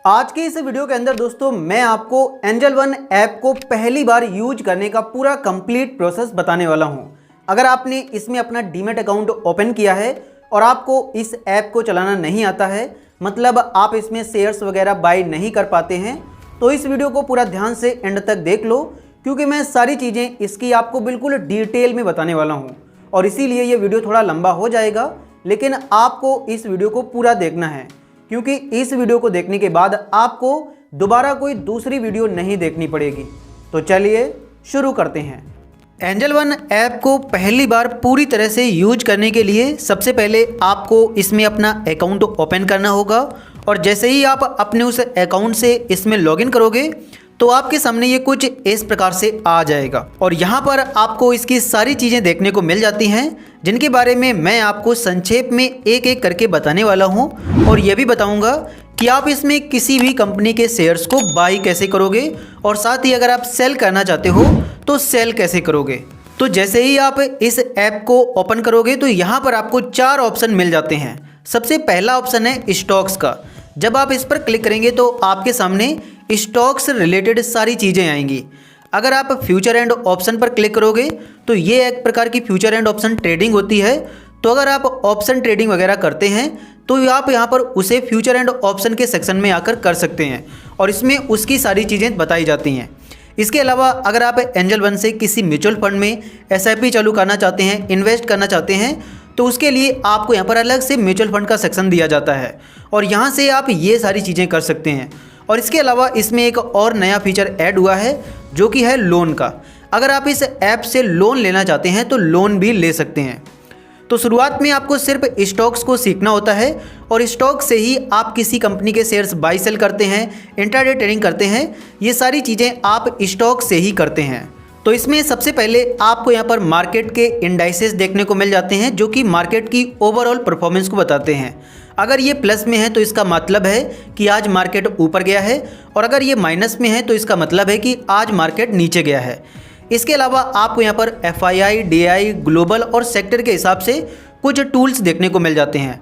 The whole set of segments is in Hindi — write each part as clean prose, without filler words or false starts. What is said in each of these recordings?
आज के इस वीडियो के अंदर दोस्तों मैं आपको एंजल वन ऐप को पहली बार यूज करने का पूरा कंप्लीट प्रोसेस बताने वाला हूं। अगर आपने इसमें अपना डीमैट अकाउंट ओपन किया है और आपको इस ऐप को चलाना नहीं आता है, मतलब आप इसमें शेयर्स वगैरह बाय नहीं कर पाते हैं, तो इस वीडियो को पूरा ध्यान से एंड तक देख लो, क्योंकि मैं सारी चीज़ें इसकी आपको बिल्कुल डिटेल में बताने वाला हूँ। और इसीलिए ये वीडियो थोड़ा लंबा हो जाएगा, लेकिन आपको इस वीडियो को पूरा देखना है, क्योंकि इस वीडियो को देखने के बाद आपको दोबारा कोई दूसरी वीडियो नहीं देखनी पड़ेगी। तो चलिए शुरू करते हैं। एंजल वन ऐप को पहली बार पूरी तरह से यूज करने के लिए सबसे पहले आपको इसमें अपना अकाउंट ओपन करना होगा, और जैसे ही आप अपने उस अकाउंट से इसमें लॉगिन करोगे तो आपके सामने ये कुछ इस प्रकार से आ जाएगा। और यहाँ पर आपको इसकी सारी चीज़ें देखने को मिल जाती हैं, जिनके बारे में मैं आपको संक्षेप में एक एक करके बताने वाला हूँ। और ये भी बताऊँगा कि आप इसमें किसी भी कंपनी के शेयर्स को बाई कैसे करोगे, और साथ ही अगर आप सेल करना चाहते हो तो सेल कैसे करोगे। तो जैसे ही आप इस ऐप को ओपन करोगे तो यहाँ पर आपको 4 ऑप्शन मिल जाते हैं। सबसे पहला ऑप्शन है स्टॉक्स का। जब आप इस पर क्लिक करेंगे तो आपके सामने स्टॉक से रिलेटेड सारी चीज़ें आएंगी। अगर आप फ्यूचर एंड ऑप्शन पर क्लिक करोगे तो ये एक प्रकार की फ्यूचर एंड ऑप्शन ट्रेडिंग होती है। तो अगर आप ऑप्शन ट्रेडिंग वगैरह करते हैं तो आप यहाँ पर उसे फ्यूचर एंड ऑप्शन के सेक्शन में आकर कर सकते हैं, और इसमें उसकी सारी चीज़ें बताई जाती हैं। इसके अलावा अगर आप एंजल वन से किसी म्यूचुअल फंड में SIP चालू करना चाहते हैं, इन्वेस्ट करना चाहते हैं, तो उसके लिए आपको यहाँ पर अलग से म्यूचुअल फंड का सेक्शन दिया जाता है, और यहाँ से आप ये सारी चीज़ें कर सकते हैं। और इसके अलावा इसमें एक और नया फीचर ऐड हुआ है, जो कि है लोन का। अगर आप इस ऐप से लोन लेना चाहते हैं तो लोन भी ले सकते हैं। तो शुरुआत में आपको सिर्फ स्टॉक्स को सीखना होता है, और स्टॉक से ही आप किसी कंपनी के शेयर्स बाई सेल करते हैं, इंट्राडे ट्रेडिंग करते हैं, ये सारी चीज़ें आप स्टॉक से ही करते हैं। तो इसमें सबसे पहले आपको यहाँ पर मार्केट के इंडाइसेस देखने को मिल जाते हैं, जो कि मार्केट की ओवरऑल परफॉर्मेंस को बताते हैं। अगर ये प्लस में है तो इसका मतलब है कि आज मार्केट ऊपर गया है, और अगर ये माइनस में है तो इसका मतलब है कि आज मार्केट नीचे गया है। इसके अलावा आपको यहाँ पर FII, DI, ग्लोबल और सेक्टर के हिसाब से कुछ टूल्स देखने को मिल जाते हैं।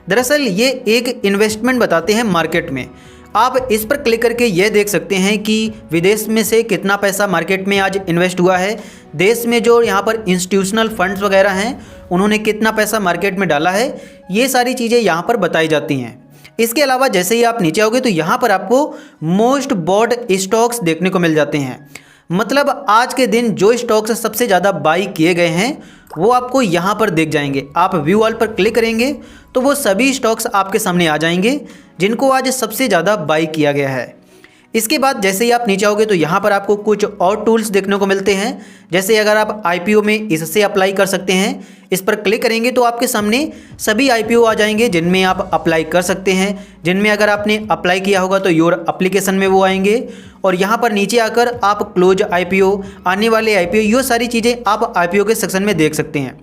दरअसल ये एक इन्वेस्टमेंट बताते हैं मार्केट में। आप इस पर क्लिक करके ये देख सकते हैं कि विदेश में से कितना पैसा मार्केट में आज इन्वेस्ट हुआ है, देश में जो यहाँ पर इंस्टीट्यूशनल फंड्स वगैरह हैं उन्होंने कितना पैसा मार्केट में डाला है, ये सारी चीज़ें यहाँ पर बताई जाती हैं। इसके अलावा जैसे ही आप नीचे आओगे तो यहाँ पर आपको मोस्ट बॉट स्टॉक्स देखने को मिल जाते हैं। मतलब आज के दिन जो स्टॉक्स सबसे ज़्यादा बाई किए गए हैं वो आपको यहाँ पर दिख जाएंगे। आप व्यू ऑल पर क्लिक करेंगे तो वो सभी स्टॉक्स आपके सामने आ जाएंगे जिनको आज सबसे ज़्यादा बाई किया गया है। इसके बाद जैसे ही आप नीचे आओगे तो यहाँ पर आपको कुछ और टूल्स देखने को मिलते हैं। जैसे अगर आप IPO में इससे अप्लाई कर सकते हैं, इस पर क्लिक करेंगे तो आपके सामने सभी IPO आ जाएंगे जिनमें आप अप्लाई कर सकते हैं। जिनमें अगर आपने अप्लाई किया होगा तो योर एप्लीकेशन में वो आएंगे, और यहाँ पर नीचे आकर आप क्लोज IPO, आने वाले IPO, ये सारी चीज़ें आप IPO के सेक्शन में देख सकते हैं।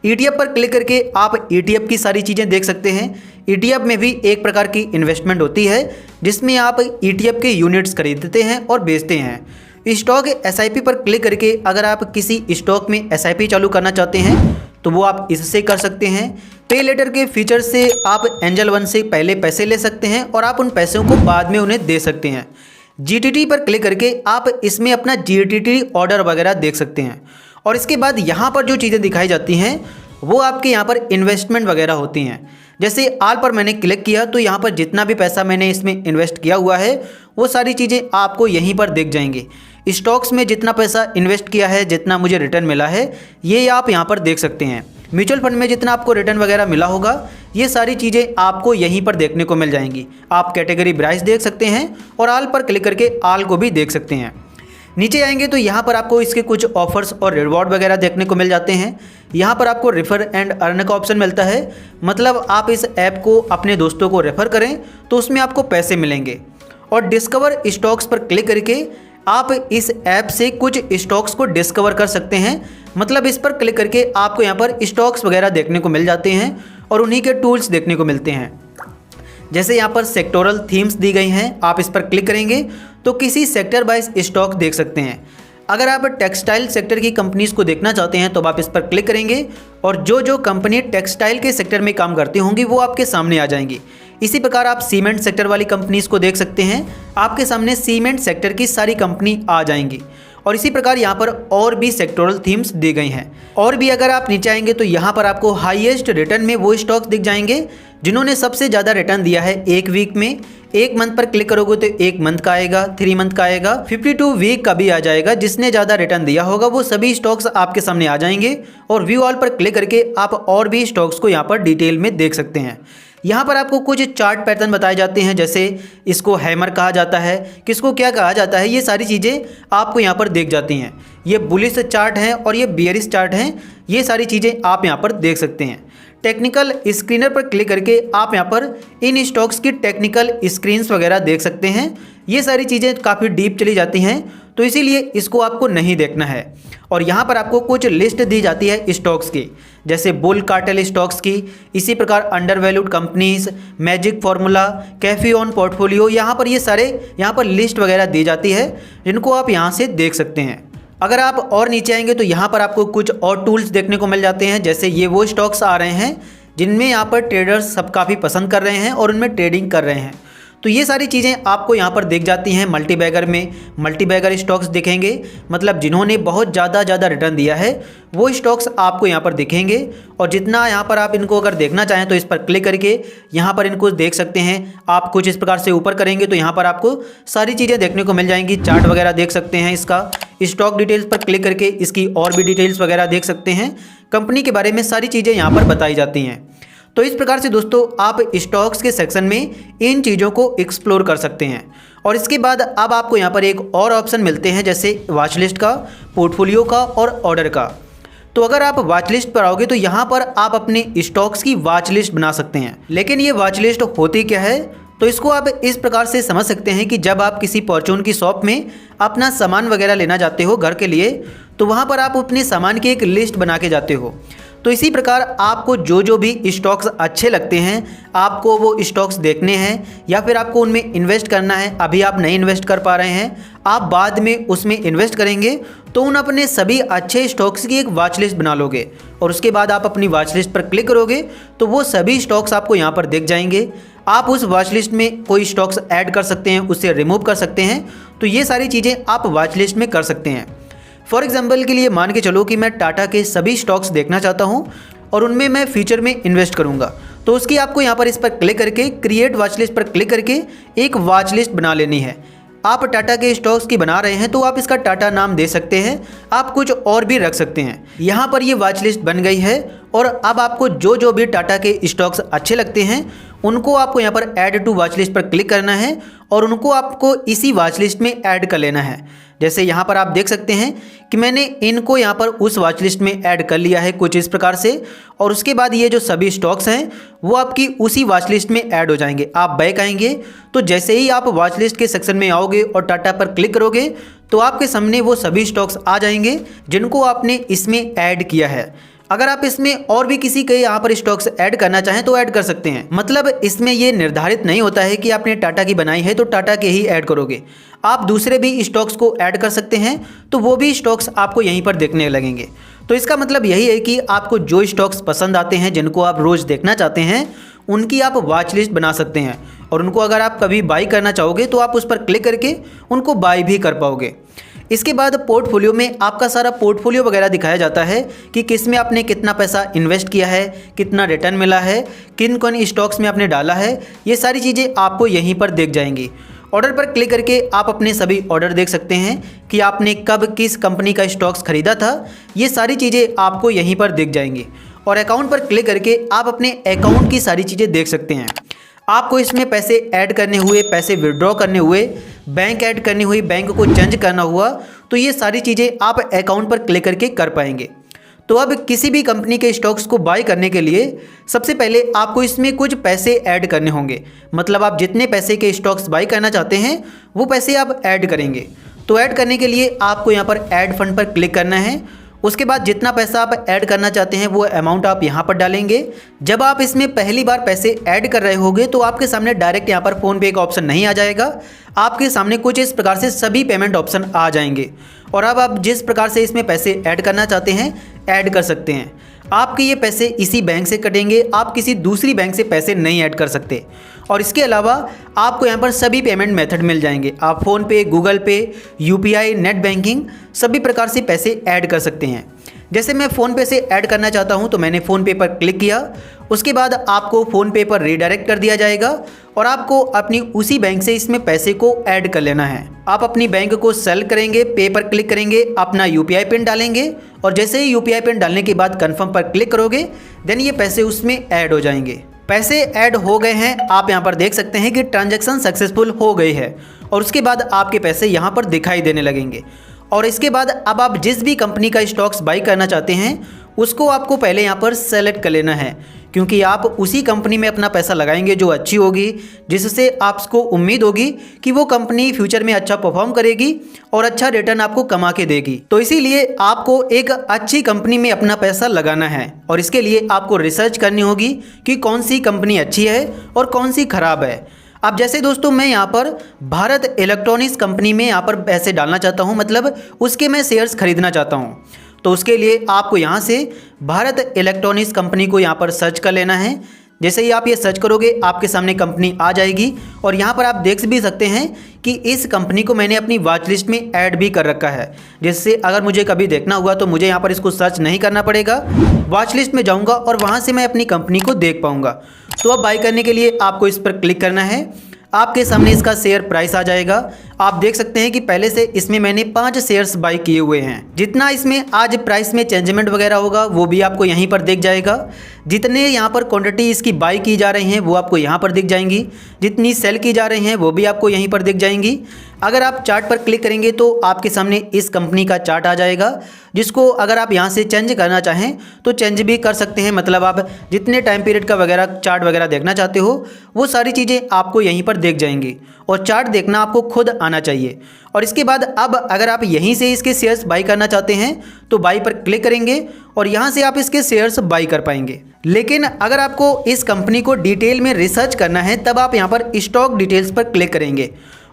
ETF पर क्लिक करके आप ETF की सारी चीज़ें देख सकते हैं। ETF में भी एक प्रकार की इन्वेस्टमेंट होती है, जिसमें आप ETF के यूनिट्स खरीदते हैं और बेचते हैं। स्टॉक SIP पर क्लिक करके अगर आप किसी स्टॉक में SIP चालू करना चाहते हैं तो वो आप इससे कर सकते हैं। पे लेटर के फीचर से आप एंजल वन से पहले पैसे ले सकते हैं, और आप उन पैसों को बाद में उन्हें दे सकते हैं। GTT पर क्लिक करके आप इसमें अपना GTT ऑर्डर वगैरह देख सकते हैं। और इसके बाद यहाँ पर जो चीज़ें दिखाई जाती हैं वो आपके यहाँ पर इन्वेस्टमेंट वगैरह होती हैं। जैसे आल पर मैंने क्लिक किया तो यहाँ पर जितना भी पैसा मैंने इसमें इन्वेस्ट किया हुआ है वो सारी चीज़ें आपको यहीं पर दिख जाएंगी। स्टॉक्स में जितना पैसा इन्वेस्ट किया है, जितना मुझे रिटर्न मिला है, ये आप यहाँ पर देख सकते हैं। म्यूचुअल फंड में जितना आपको रिटर्न वगैरह मिला होगा, ये सारी चीज़ें आपको यहीं पर देखने को मिल जाएंगी। आप कैटेगरी प्राइस देख सकते हैं, और आल पर क्लिक करके आल को भी देख सकते हैं। नीचे आएंगे तो यहाँ पर आपको इसके कुछ ऑफर्स और रिवॉर्ड वगैरह देखने को मिल जाते हैं। यहाँ पर आपको रेफर एंड अर्न का ऑप्शन मिलता है, मतलब आप इस ऐप को अपने दोस्तों को रेफर करें तो उसमें आपको पैसे मिलेंगे। और डिस्कवर स्टॉक्स पर क्लिक करके आप इस ऐप से कुछ स्टॉक्स को डिस्कवर कर सकते हैं। मतलब इस पर क्लिक करके आपको यहाँ पर स्टॉक्स वगैरह देखने को मिल जाते हैं, और उन्हीं के टूल्स देखने को मिलते हैं। जैसे यहाँ पर सेक्टोरल थीम्स दी गई हैं, आप इस पर क्लिक करेंगे तो किसी सेक्टर वाइज स्टॉक देख सकते हैं। अगर आप टेक्सटाइल सेक्टर की कंपनीज़ को देखना चाहते हैं तो आप इस पर क्लिक करेंगे, और जो कंपनी टेक्सटाइल के सेक्टर में काम करती होंगी वो आपके सामने आ जाएंगी। इसी प्रकार आप सीमेंट सेक्टर वाली कंपनीज को देख सकते हैं, आपके सामने सीमेंट सेक्टर की सारी कंपनी आ जाएंगी। और इसी प्रकार यहाँ पर और भी सेक्टोरल थीम्स दी गई हैं। और भी अगर आप नीचे आएंगे तो यहाँ पर आपको हाईएस्ट रिटर्न में वो स्टॉक्स दिख जाएंगे जिन्होंने सबसे ज़्यादा रिटर्न दिया है एक वीक में। एक मंथ पर क्लिक करोगे तो एक मंथ का आएगा, 3 मंथ का आएगा, 52 वीक का भी आ जाएगा। जिसने ज़्यादा रिटर्न दिया होगा वो सभी स्टॉक्स आपके सामने आ जाएंगे। और व्यू ऑल पर क्लिक करके आप और भी स्टॉक्स को यहाँ पर डिटेल में देख सकते हैं। यहाँ पर आपको कुछ चार्ट पैटर्न बताए जाते हैं, जैसे इसको हैमर कहा जाता है, किसको क्या कहा जाता है, ये सारी चीज़ें आपको यहाँ पर देख जाती हैं। ये बुलिश चार्ट हैं और ये बियरिश चार्ट हैं, ये सारी चीज़ें आप यहाँ पर देख सकते हैं। टेक्निकल स्क्रीनर पर क्लिक करके आप यहाँ पर इन स्टॉक्स की टेक्निकल स्क्रीन्स वगैरह देख सकते हैं। ये सारी चीज़ें काफ़ी डीप चली जाती हैं, तो इसीलिए इसको आपको नहीं देखना है। और यहाँ पर आपको कुछ लिस्ट दी जाती है स्टॉक्स की, जैसे बुल कार्टेल स्टॉक्स की, इसी प्रकार undervalued companies, magic formula, coffee can portfolio, यहाँ पर ये सारे यहाँ पर लिस्ट वगैरह दी जाती है जिनको आप यहाँ से देख सकते हैं। अगर आप और नीचे आएंगे तो यहाँ पर आपको कुछ और टूल्स देखने को मिल जाते हैं, जैसे ये वो स्टॉक्स आ रहे हैं जिनमें यहाँ पर ट्रेडर्स सब काफ़ी पसंद कर रहे हैं और उनमें ट्रेडिंग कर रहे हैं। तो ये सारी चीज़ें आपको यहाँ पर दिख जाती हैं। मल्टीबैगर में मल्टीबैगर स्टॉक्स दिखेंगे, मतलब जिन्होंने बहुत ज़्यादा रिटर्न दिया है वो स्टॉक्स आपको यहाँ पर दिखेंगे। और जितना यहाँ पर आप इनको अगर देखना चाहें तो इस पर क्लिक करके यहाँ पर इनको देख सकते हैं। आप कुछ इस प्रकार से ऊपर करेंगे तो यहाँ पर आपको सारी चीज़ें देखने को मिल जाएंगी। चार्ट वगैरह देख सकते हैं, इसका स्टॉक डिटेल्स पर क्लिक करके इसकी और भी डिटेल्स वगैरह देख सकते हैं। कंपनी के बारे में सारी चीज़ें यहाँ पर बताई जाती हैं। तो इस प्रकार से दोस्तों आप स्टॉक्स के सेक्शन में इन चीज़ों को एक्सप्लोर कर सकते हैं। और इसके बाद अब आपको यहाँ पर एक और ऑप्शन मिलते हैं, जैसे वॉच लिस्ट का, पोर्टफोलियो का और ऑर्डर का। तो अगर आप वॉच लिस्ट पर आओगे तो यहाँ पर आप अपने स्टॉक्स की वॉच लिस्ट बना सकते हैं। लेकिन ये वॉच लिस्ट होती क्या है, तो इसको आप इस प्रकार से समझ सकते हैं कि जब आप किसी परचून की शॉप में अपना सामान वगैरह लेना जाते हो घर के लिए, तो वहाँ पर आप अपने सामान की एक लिस्ट बना के जाते हो। तो इसी प्रकार आपको जो भी स्टॉक्स अच्छे लगते हैं, आपको वो स्टॉक्स देखने हैं या फिर आपको उनमें इन्वेस्ट करना है, अभी आप नहीं इन्वेस्ट कर पा रहे हैं, आप बाद में उसमें इन्वेस्ट करेंगे, तो उन अपने सभी अच्छे स्टॉक्स की एक वॉच लिस्ट बना लोगे। और उसके बाद आप अपनी वॉच लिस्ट पर क्लिक करोगे तो वो सभी स्टॉक्स आपको यहाँ पर दिख जाएंगे। आप उस वॉच लिस्ट में कोई स्टॉक्स ऐड कर सकते हैं, उससे रिमूव कर सकते हैं। तो ये सारी चीज़ें आप वॉच लिस्ट में कर सकते हैं। फॉर एग्जाम्पल के लिए मान के चलो कि मैं टाटा के सभी स्टॉक्स देखना चाहता हूं और उनमें मैं फ्यूचर में इन्वेस्ट करूंगा, तो उसकी आपको यहां पर इस पर क्लिक करके क्रिएट वॉच लिस्ट पर क्लिक करके एक वॉच लिस्ट बना लेनी है। आप टाटा के स्टॉक्स की बना रहे हैं तो आप इसका टाटा नाम दे सकते हैं, आप कुछ और भी रख सकते हैं। यहाँ पर ये वॉच लिस्ट बन गई है और अब आपको जो भी टाटा के स्टॉक्स अच्छे लगते हैं उनको आपको यहाँ पर ऐड टू वॉच लिस्ट पर क्लिक करना है और उनको आपको इसी वॉच लिस्ट में ऐड कर लेना है। जैसे यहाँ पर आप देख सकते हैं कि मैंने इनको यहाँ पर उस वॉच लिस्ट में ऐड कर लिया है कुछ इस प्रकार से। और उसके बाद ये जो सभी स्टॉक्स हैं वो आपकी उसी वॉच लिस्ट में ऐड हो जाएंगे। आप बैक आएंगे तो जैसे ही आप वॉच लिस्ट के सेक्शन में आओगे और टाटा पर क्लिक करोगे तो आपके सामने वो सभी स्टॉक्स आ जाएंगे जिनको आपने इसमें ऐड किया है। अगर आप इसमें और भी किसी के यहाँ पर स्टॉक्स ऐड करना चाहें तो ऐड कर सकते हैं। मतलब इसमें ये निर्धारित नहीं होता है कि आपने टाटा की बनाई है तो टाटा के ही ऐड करोगे, आप दूसरे भी स्टॉक्स को ऐड कर सकते हैं, तो वो भी स्टॉक्स आपको यहीं पर देखने लगेंगे। तो इसका मतलब यही है कि आपको जो स्टॉक्स पसंद आते हैं, जिनको आप रोज़ देखना चाहते हैं, उनकी आप वॉच लिस्ट बना सकते हैं और उनको अगर आप कभी बाई करना चाहोगे तो आप उस पर क्लिक करके उनको बाई भी कर पाओगे। इसके बाद पोर्टफोलियो में आपका सारा पोर्टफोलियो वगैरह दिखाया जाता है कि किस में आपने कितना पैसा इन्वेस्ट किया है, कितना रिटर्न मिला है, किन कौन स्टॉक्स में आपने डाला है, ये सारी चीज़ें आपको यहीं पर दिख जाएंगी। ऑर्डर पर क्लिक करके आप अपने सभी ऑर्डर देख सकते हैं कि आपने कब किस कंपनी का स्टॉक्स खरीदा था, ये सारी चीज़ें आपको यहीं पर दिख जाएंगी। और अकाउंट पर क्लिक करके आप अपने अकाउंट की सारी चीज़ें देख सकते हैं। आपको इसमें पैसे ऐड करने हुए, पैसे विड्रॉ करने हुए, बैंक ऐड करनी हुई, बैंक को चेंज करना हुआ, तो ये सारी चीज़ें आप अकाउंट पर क्लिक करके कर पाएंगे। तो अब किसी भी कंपनी के स्टॉक्स को बाय करने के लिए सबसे पहले आपको इसमें कुछ पैसे ऐड करने होंगे। मतलब आप जितने पैसे के स्टॉक्स बाय करना चाहते हैं वो पैसे आप ऐड करेंगे। तो ऐड करने के लिए आपको यहाँ पर ऐड फंड पर क्लिक करना है। उसके बाद जितना पैसा आप ऐड करना चाहते हैं वो अमाउंट आप यहाँ पर डालेंगे। जब आप इसमें पहली बार पैसे ऐड कर रहे होंगे तो आपके सामने डायरेक्ट यहाँ पर फ़ोन पे का ऑप्शन नहीं आ जाएगा, आपके सामने कुछ इस प्रकार से सभी पेमेंट ऑप्शन आ जाएंगे। और अब आप जिस प्रकार से इसमें पैसे ऐड करना चाहते हैं ऐड कर सकते हैं। आपके ये पैसे इसी बैंक से कटेंगे, आप किसी दूसरी बैंक से पैसे नहीं ऐड कर सकते। और इसके अलावा आपको यहाँ पर सभी पेमेंट मेथड मिल जाएंगे। आप फ़ोनपे, गूगल पे, यूपीआई, नेट बैंकिंग सभी प्रकार से पैसे ऐड कर सकते हैं। जैसे मैं फ़ोनपे से ऐड करना चाहता हूँ तो मैंने फ़ोनपे पर क्लिक किया, उसके बाद आपको फ़ोनपे पर रीडायरेक्ट कर दिया जाएगा और आपको अपनी उसी बैंक से इसमें पैसे को ऐड कर लेना है। आप अपनी बैंक को सेलेक्ट करेंगे, पे पर क्लिक करेंगे, अपना यूपीआई पिन डालेंगे और जैसे ही यूपीआई पिन डालने के बाद कन्फर्म पर क्लिक करोगे देन ये पैसे उसमें ऐड हो जाएंगे। पैसे ऐड हो गए हैं, आप यहाँ पर देख सकते हैं कि ट्रांजैक्शन सक्सेसफुल हो गई है और उसके बाद आपके पैसे यहाँ पर दिखाई देने लगेंगे। और इसके बाद अब आप जिस भी कंपनी का स्टॉक्स बाई करना चाहते हैं उसको आपको पहले यहाँ पर सेलेक्ट कर लेना है, क्योंकि आप उसी कंपनी में अपना पैसा लगाएंगे जो अच्छी होगी, जिससे आपको उम्मीद होगी कि वो कंपनी फ्यूचर में अच्छा परफॉर्म करेगी और अच्छा रिटर्न आपको कमा के देगी। तो इसीलिए आपको एक अच्छी कंपनी में अपना पैसा लगाना है और इसके लिए आपको रिसर्च करनी होगी कि कौन सी कंपनी अच्छी है और कौन सी खराब है। अब जैसे दोस्तों मैं यहाँ पर भारत इलेक्ट्रॉनिक्स कंपनी में यहाँ पर पैसे डालना चाहता हूँ, मतलब उसके मैं शेयर्स खरीदना चाहता हूँ। तो उसके लिए आपको यहाँ से भारत इलेक्ट्रॉनिक्स कंपनी को यहाँ पर सर्च कर लेना है। जैसे ही आप ये सर्च करोगे आपके सामने कंपनी आ जाएगी और यहाँ पर आप देख भी सकते हैं कि इस कंपनी को मैंने अपनी वॉच लिस्ट में ऐड भी कर रखा है, जिससे अगर मुझे कभी देखना हुआ तो मुझे यहाँ पर इसको सर्च नहीं करना पड़ेगा। वॉच लिस्ट में जाऊँगा और वहाँ से मैं अपनी कंपनी को देख पाऊँगा। तो अब बाई करने के लिए आपको इस पर क्लिक करना है। आपके सामने इसका शेयर प्राइस आ जाएगा। आप देख सकते हैं कि पहले से इसमें मैंने 5 शेयर्स बाई किए हुए हैं। जितना इसमें आज प्राइस में चेंजमेंट वगैरह होगा वो भी आपको यहीं पर दिख जाएगा। जितने यहाँ पर क्वांटिटी इसकी बाई की जा रही हैं वो आपको यहाँ पर दिख जाएंगी, जितनी सेल की जा रही हैं वो भी आपको यहीं पर दिख जाएंगी। अगर आप चार्ट पर क्लिक करेंगे तो आपके सामने इस कंपनी का चार्ट आ जाएगा, जिसको अगर आप यहाँ से चेंज करना चाहें तो चेंज भी कर सकते हैं। मतलब आप जितने टाइम पीरियड का वगैरह चार्ट वगैरह देखना चाहते हो वो सारी चीज़ें आपको यहीं पर देख जाएंगी और चार्ट देखना आपको खुद आना चाहिए। और इसके बाद अब अगर आप यहीं से इसके शेयर्स बाई करना चाहते हैं तो बाई पर क्लिक करेंगे और यहाँ से आप इसके शेयर्स बाई कर पाएंगे। लेकिन अगर आपको इस कंपनी को डिटेल में रिसर्च करना है तब आप यहाँ पर स्टॉक डिटेल्स पर क्लिक करेंगे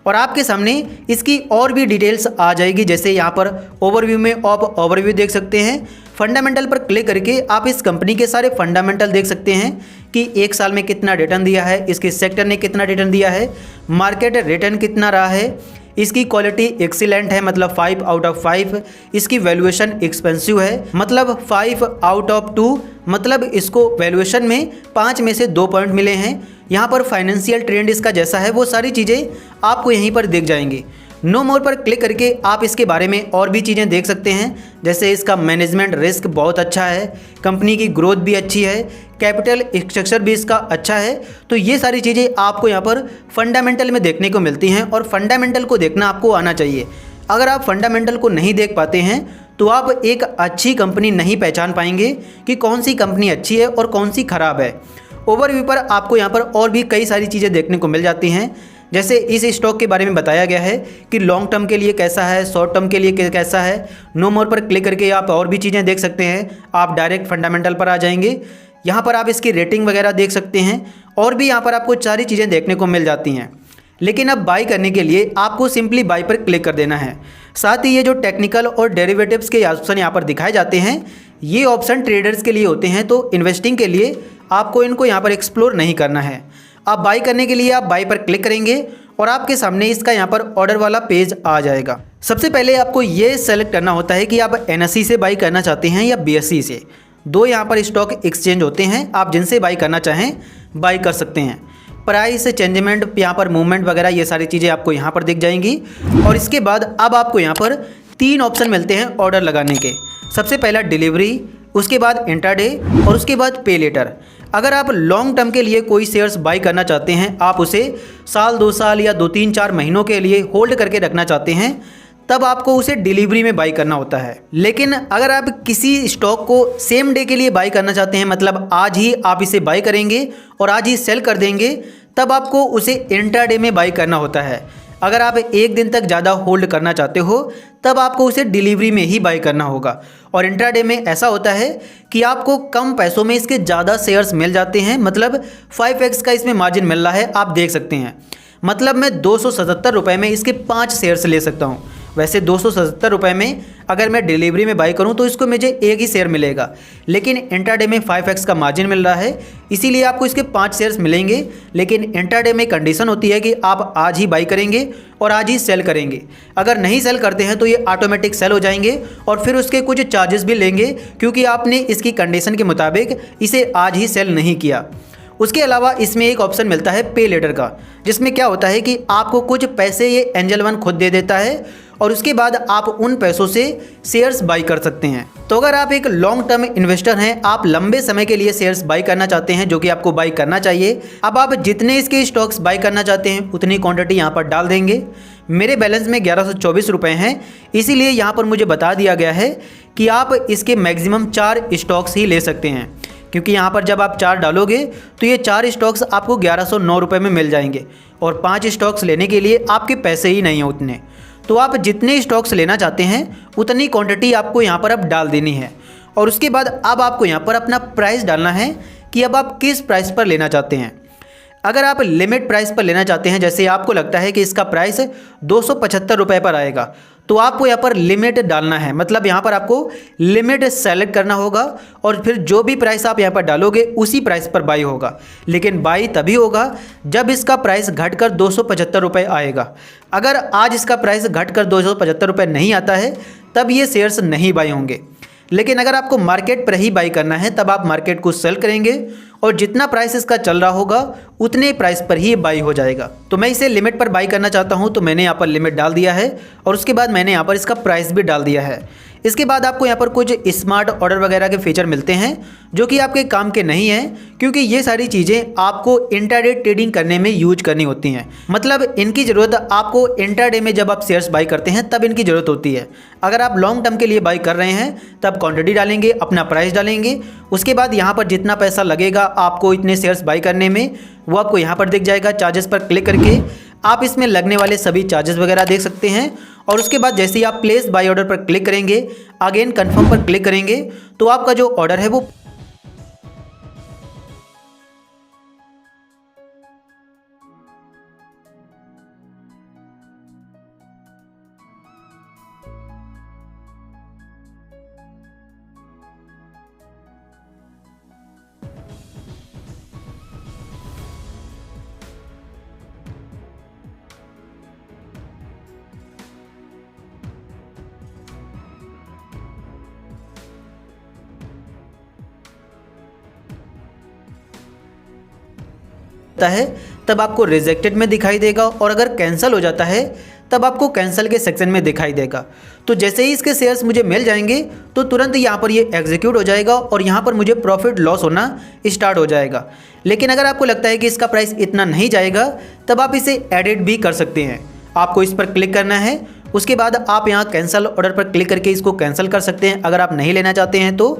और आपके सामने इसकी और भी डिटेल्स आ जाएगी। जैसे यहाँ पर ओवरव्यू में आप ओवरव्यू देख सकते हैं। फंडामेंटल पर क्लिक करके आप इस कंपनी के सारे फंडामेंटल देख सकते हैं कि 1 साल में कितना रिटर्न दिया है, इसके सेक्टर ने कितना रिटर्न दिया है, मार्केट रिटर्न कितना रहा है, इसकी क्वालिटी एक्सीलेंट है मतलब 5 आउट ऑफ 5, इसकी वैल्यूएशन एक्सपेंसिव है मतलब 5 आउट ऑफ 2, मतलब इसको वैल्यूएशन में 5 में से 2 पॉइंट मिले हैं। यहाँ पर फाइनेंशियल ट्रेंड इसका जैसा है वो सारी चीज़ें आपको यहीं पर दिख जाएंगी। नो मोर पर क्लिक करके आप इसके बारे में और भी चीज़ें देख सकते हैं। जैसे इसका मैनेजमेंट रिस्क बहुत अच्छा है, कंपनी की ग्रोथ भी अच्छी है, कैपिटल स्ट्रक्चर भी इसका अच्छा है। तो ये सारी चीज़ें आपको यहाँ पर फंडामेंटल में देखने को मिलती हैं और फंडामेंटल को देखना आपको आना चाहिए। अगर आप फंडामेंटल को नहीं देख पाते हैं तो आप एक अच्छी कंपनी नहीं पहचान पाएंगे कि कौन सी कंपनी अच्छी है और कौन सी ख़राब है। ओवरव्यू पर आपको यहाँ पर और भी कई सारी चीज़ें देखने को मिल जाती हैं। जैसे इस स्टॉक के बारे में बताया गया है कि लॉन्ग टर्म के लिए कैसा है, शॉर्ट टर्म के लिए कैसा है। नो मोर पर क्लिक करके आप और भी चीज़ें देख सकते हैं। आप डायरेक्ट फंडामेंटल पर आ जाएंगे, यहाँ पर आप इसकी रेटिंग वगैरह देख सकते हैं और भी यहाँ पर आपको सारी चीज़ें देखने को मिल जाती हैं। लेकिन अब बाई करने के लिए आपको सिंपली बाई पर क्लिक कर देना है। साथ ही ये जो टेक्निकल और डेरिवेटिव्स के ऑप्शन यहाँ पर दिखाए जाते हैं ये ऑप्शन ट्रेडर्स के लिए होते हैं, तो इन्वेस्टिंग के लिए आपको इनको यहाँ पर एक्सप्लोर नहीं करना है। अब बाई करने के लिए आप बाई पर क्लिक करेंगे और आपके सामने इसका यहाँ पर ऑर्डर वाला पेज आ जाएगा। सबसे पहले आपको ये सेलेक्ट करना होता है कि आप NSE से बाई करना चाहते हैं या BSE से। 2 यहाँ पर स्टॉक एक्सचेंज होते हैं, आप जिनसे बाई करना चाहें बाई कर सकते हैं। प्राइस, चेंजमेंट, यहाँ पर मूवमेंट वगैरह ये सारी चीज़ें आपको यहाँ पर दिख जाएंगी। और इसके बाद अब आपको यहाँ पर 3 ऑप्शन मिलते हैं ऑर्डर लगाने के। सबसे पहला डिलीवरी, उसके बाद इंट्राडे और उसके बाद पे लेटर। अगर आप लॉन्ग टर्म के लिए कोई शेयर्स बाई करना चाहते हैं, आप उसे साल 2 साल या 2-3-4 महीनों के लिए होल्ड करके रखना चाहते हैं, तब आपको उसे डिलीवरी में बाई करना होता है। लेकिन अगर आप किसी स्टॉक को सेम डे के लिए बाई करना चाहते हैं, मतलब आज ही आप इसे बाई करेंगे और आज ही सेल कर देंगे, तब आपको उसे इंट्राडे में बाई करना होता है। अगर आप 1 दिन तक ज़्यादा होल्ड करना चाहते हो तब आपको उसे डिलीवरी में ही बाई करना होगा। और इंट्राडे में ऐसा होता है कि आपको कम पैसों में इसके ज़्यादा शेयर्स मिल जाते हैं, मतलब 5x का इसमें मार्जिन मिल रहा है, आप देख सकते हैं। मतलब मैं 277 रुपये में इसके 5 शेयर्स ले सकता हूँ। वैसे 277 रुपये में अगर मैं डिलीवरी में बाई करूं तो इसको मुझे एक ही शेयर मिलेगा, लेकिन इंट्राडे में 5x का मार्जिन मिल रहा है, इसीलिए आपको इसके 5 शेयर्स मिलेंगे। लेकिन इंट्राडे में कंडीशन होती है कि आप आज ही बाई करेंगे और आज ही सेल करेंगे। अगर नहीं सेल करते हैं तो ये ऑटोमेटिक सेल हो जाएंगे और फिर उसके कुछ चार्जेस भी लेंगे, क्योंकि आपने इसकी कंडीशन के मुताबिक इसे आज ही सेल नहीं किया। उसके अलावा इसमें एक ऑप्शन मिलता है पे लेटर का, जिसमें क्या होता है कि आपको कुछ पैसे ये एंजल वन खुद दे देता है और उसके बाद आप उन पैसों से शेयर्स बाई कर सकते हैं। तो अगर आप एक लॉन्ग टर्म इन्वेस्टर हैं, आप लंबे समय के लिए शेयर्स बाई करना चाहते हैं, जो कि आपको बाई करना चाहिए। अब आप जितने इसके स्टॉक्स बाई करना चाहते हैं उतनी क्वांटिटी यहाँ पर डाल देंगे। मेरे बैलेंस में 1124 रुपये हैं, इसीलिए यहाँ पर मुझे बता दिया गया है कि आप इसके मैक्सिमम 4 स्टॉक्स ही ले सकते हैं, क्योंकि यहाँ पर जब आप 4 डालोगे तो ये 4 स्टॉक्स आपको 1109 रुपये में मिल जाएंगे और 5 स्टॉक्स लेने के लिए आपके पैसे ही नहीं हैं उतने। तो आप जितने स्टॉक्स लेना चाहते हैं उतनी क्वांटिटी आपको यहाँ पर अब डाल देनी है और उसके बाद अब आपको यहाँ पर अपना प्राइस डालना है कि अब आप किस प्राइस पर लेना चाहते हैं। अगर आप लिमिट प्राइस पर लेना चाहते हैं, जैसे आपको लगता है कि इसका प्राइस 275 रुपये पर आएगा, तो आपको यहाँ पर लिमिट डालना है, मतलब यहाँ पर आपको लिमिट सेलेक्ट करना होगा और फिर जो भी प्राइस आप यहाँ पर डालोगे उसी प्राइस पर बाई होगा। लेकिन बाई तभी होगा जब इसका प्राइस घटकर 275 रुपये आएगा। अगर आज इसका प्राइस घटकर 275 रुपये नहीं आता है तब ये शेयर्स नहीं बाई होंगे। लेकिन अगर आपको मार्केट पर ही बाई करना है तब आप मार्केट को सेल करेंगे और जितना प्राइस इसका चल रहा होगा उतने प्राइस पर ही बाई हो जाएगा। तो मैं इसे लिमिट पर बाई करना चाहता हूं, तो मैंने यहाँ पर लिमिट डाल दिया है और उसके बाद मैंने यहाँ पर इसका प्राइस भी डाल दिया है। इसके बाद आपको यहाँ पर कुछ स्मार्ट ऑर्डर वगैरह के फीचर मिलते हैं जो कि आपके काम के नहीं हैं, क्योंकि ये सारी चीज़ें आपको इंट्राडे ट्रेडिंग करने में यूज करनी होती हैं। मतलब इनकी ज़रूरत आपको इंट्राडे में जब आप शेयर्स बाई करते हैं तब इनकी ज़रूरत होती है। अगर आप लॉन्ग टर्म के लिए बाई कर रहे हैं तब क्वांटिटी डालेंगे, अपना प्राइस डालेंगे, उसके बाद यहाँ पर जितना पैसा लगेगा आपको इतने शेयर्स बाई करने में वो आपको यहाँ पर दिख जाएगा। चार्जेस पर क्लिक करके आप इसमें लगने वाले सभी चार्जेस वगैरह देख सकते हैं और उसके बाद जैसे ही आप प्लेस बाय ऑर्डर पर क्लिक करेंगे, अगेन कंफर्म पर क्लिक करेंगे, तो आपका जो ऑर्डर है वो है तब आपको रिजेक्टेड में दिखाई देगा और अगर कैंसिल हो जाता है तब आपको कैंसिल के सेक्शन में दिखाई देगा। तो जैसे ही इसके शेयर्स मुझे मिल जाएंगे तो तुरंत यहाँ पर ये एग्जीक्यूट हो जाएगा और यहाँ पर मुझे प्रॉफिट लॉस होना स्टार्ट हो जाएगा। लेकिन अगर आपको लगता है कि इसका प्राइस इतना नहीं जाएगा तब आप इसे एडिट भी कर सकते हैं। आपको इस पर क्लिक करना है, उसके बाद आप यहाँ कैंसिल ऑर्डर पर क्लिक करके इसको कैंसिल कर सकते हैं अगर आप नहीं लेना चाहते हैं तो।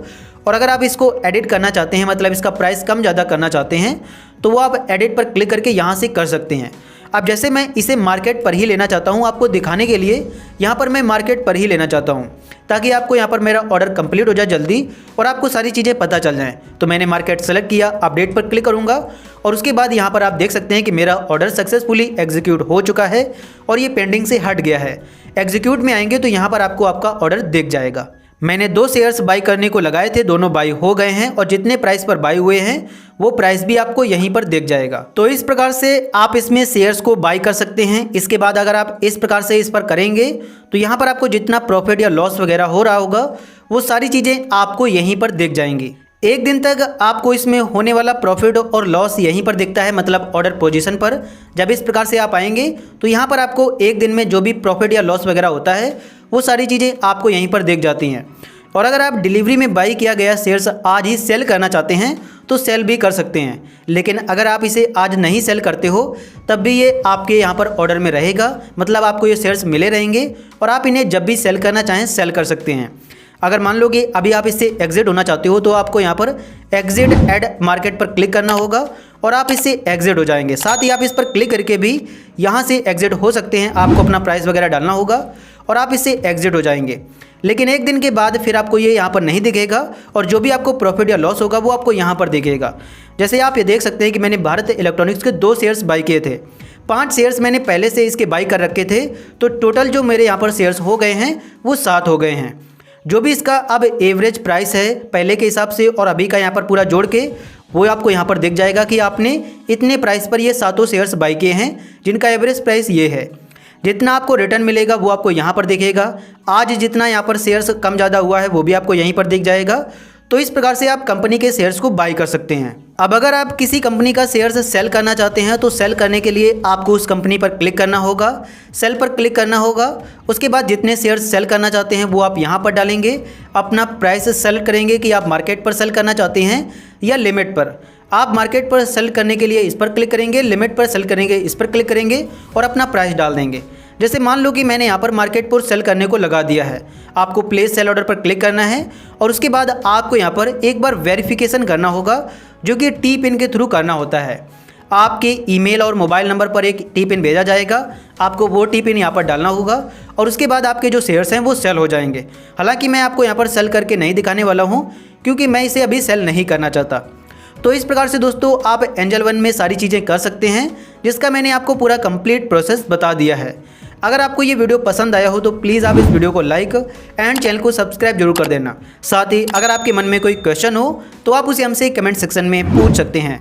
और अगर आप इसको एडिट करना चाहते हैं, मतलब इसका प्राइस कम ज़्यादा करना चाहते हैं, तो वो आप एडिट पर क्लिक करके यहाँ से कर सकते हैं। अब जैसे मैं इसे मार्केट पर ही लेना चाहता हूँ, आपको दिखाने के लिए यहाँ पर मैं मार्केट पर ही लेना चाहता हूँ ताकि आपको यहाँ पर मेरा ऑर्डर कंप्लीट हो जाए जल्दी और आपको सारी चीज़ें पता चल जाएँ। तो मैंने मार्केट सेलेक्ट किया, अपडेट पर क्लिक करूँगा और उसके बाद यहाँ पर आप देख सकते हैं कि मेरा ऑर्डर सक्सेसफुली एग्जीक्यूट हो चुका है और ये पेंडिंग से हट गया है। एग्जीक्यूट में आएंगे तो यहाँ पर आपको आपका ऑर्डर दिख जाएगा। मैंने 2 शेयर्स बाई करने को लगाए थे, दोनों बाई हो गए हैं और जितने प्राइस पर बाई हुए हैं वो प्राइस भी आपको यहीं पर दिख जाएगा। तो इस प्रकार से आप इसमें शेयर्स को बाई कर सकते हैं। इसके बाद अगर आप इस प्रकार से इस पर करेंगे तो यहाँ पर आपको जितना प्रॉफिट या लॉस वगैरह हो रहा होगा वो सारी चीज़ें आपको यहीं पर दिख जाएंगी। एक दिन तक आपको इसमें होने वाला प्रॉफिट और लॉस यहीं पर दिखता है, मतलब ऑर्डर पोजीशन पर। जब इस प्रकार से आप आएंगे तो यहाँ पर आपको एक दिन में जो भी प्रॉफिट या लॉस वगैरह होता है वो सारी चीज़ें आपको यहीं पर दिख जाती हैं। और अगर आप डिलीवरी में बाई किया गया शेयर्स आज ही सेल करना चाहते हैं तो सेल भी कर सकते हैं। लेकिन अगर आप इसे आज नहीं सेल करते हो तब भी ये आपके यहाँ पर ऑर्डर में रहेगा, मतलब आपको ये शेयर्स मिले रहेंगे और आप इन्हें जब भी सेल करना चाहें सेल कर सकते हैं। अगर मान लो कि अभी आप इससे एग्जिट होना चाहते हो तो आपको यहाँ पर एग्जिट एड मार्केट पर क्लिक करना होगा और आप इससे एग्जिट हो जाएंगे। साथ ही आप इस पर क्लिक करके भी यहाँ से एग्जिट हो सकते हैं। आपको अपना प्राइस वगैरह डालना होगा और आप इससे एग्जिट हो जाएंगे। लेकिन एक दिन के बाद फिर आपको ये यहाँ पर नहीं दिखेगा और जो भी आपको प्रॉफिट या लॉस होगा वो आपको यहाँ पर दिखेगा। जैसे आप ये देख सकते हैं कि मैंने भारत इलेक्ट्रॉनिक्स के 2 शेयर्स बाई किए थे। 5 शेयर्स मैंने पहले से इसके बाई कर रखे थे, तो टोटल जो मेरे यहाँ पर शेयर्स हो गए हैं वो 7 हो गए हैं। जो भी इसका अब एवरेज प्राइस है पहले के हिसाब से और अभी का यहाँ पर पूरा जोड़ के, वो आपको यहाँ पर दिख जाएगा कि आपने इतने प्राइस पर ये 7 शेयर्स बाई किए हैं, जिनका एवरेज प्राइस ये है। जितना आपको रिटर्न मिलेगा वो आपको यहाँ पर दिखेगा। आज जितना यहाँ पर शेयर्स कम ज़्यादा हुआ है वो भी आपको यहीं पर दिख जाएगा। तो इस प्रकार से आप कंपनी के शेयर्स को बाई कर सकते हैं। अब अगर आप किसी कंपनी का शेयर्स सेल करना चाहते हैं तो सेल करने के लिए आपको उस कंपनी पर क्लिक करना होगा, सेल पर क्लिक करना होगा। उसके बाद जितने शेयर्स सेल करना चाहते हैं वो आप यहाँ पर डालेंगे, अपना प्राइस सेलेक्ट करेंगे कि आप मार्केट पर सेल करना चाहते हैं या लिमिट पर। आप मार्केट पर सेल करने के लिए इस पर क्लिक करेंगे, लिमिट पर सेल करेंगे इस पर क्लिक करेंगे और अपना प्राइस डाल देंगे। जैसे मान लो कि मैंने यहाँ पर मार्केट पर सेल करने को लगा दिया है, आपको प्लेस सेल ऑर्डर पर क्लिक करना है और उसके बाद आपको यहाँ पर एक बार वेरिफिकेशन करना होगा, जो कि टी पिन के थ्रू करना होता है। आपके ईमेल और मोबाइल नंबर पर एक टी पिन भेजा जाएगा, आपको वो टी पिन यहाँ पर डालना होगा और उसके बाद आपके जो शेयर्स हैं वो सेल हो जाएंगे। हालांकि मैं आपको यहाँ पर सेल करके नहीं दिखाने वाला हूँ, क्योंकि मैं इसे अभी सेल नहीं करना चाहता। तो इस प्रकार से दोस्तों आप एंजल वन में सारी चीज़ें कर सकते हैं, जिसका मैंने आपको पूरा कंप्लीट प्रोसेस बता दिया है। अगर आपको ये वीडियो पसंद आया हो तो प्लीज़ आप इस वीडियो को लाइक एंड चैनल को सब्सक्राइब जरूर कर देना। साथ ही अगर आपके मन में कोई क्वेश्चन हो तो आप उसे हमसे कमेंट सेक्शन में पूछ सकते हैं।